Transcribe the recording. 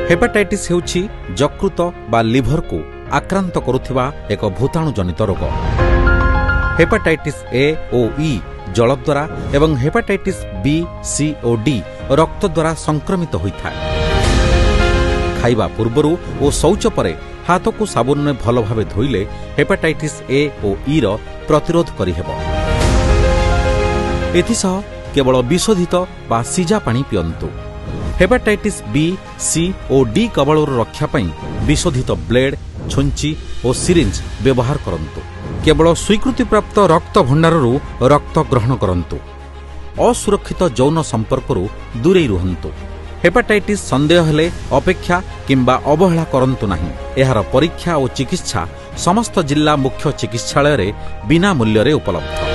Hepatitis हेउछि यकृत बा liver को आक्रांत करुथिबा एक भूताणु जनित रोग। हेपाटाइटिस ए ओ ई जल द्वारा एवं हेपाटाइटिस बी सी ओ डी रक्त द्वारा संक्रमित होइथाय। खाइबा पूर्वरु ओ शौच परे हाथ को साबुन में भल भावे धोइले हेपाटाइटिस ए ओ ई रो प्रतिरोध करिहेबो। एथिसह केवल विशोधित बा सीजा पानी पियंतु। हेपाटाइटिस बी सी ओ डी कबलर रक्षा पाई विशोधित ब्लेड छुंची और सिरिंज व्यवहार करंतु। केवल स्वीकृतिप्राप्त रक्त भंडाररू रक्त ग्रहण करंतु। असुरक्षित यौन संपर्करू दूरे रुहंतु। हेपाटाइटिस संदेह हेले अपेक्षा किंबा अवहेला करंतु नाही। एहार परीक्षा और चिकित्सा समस्त जिला मुख्य चिकित्सालय रे बिना मूल्य रे उपलब्ध।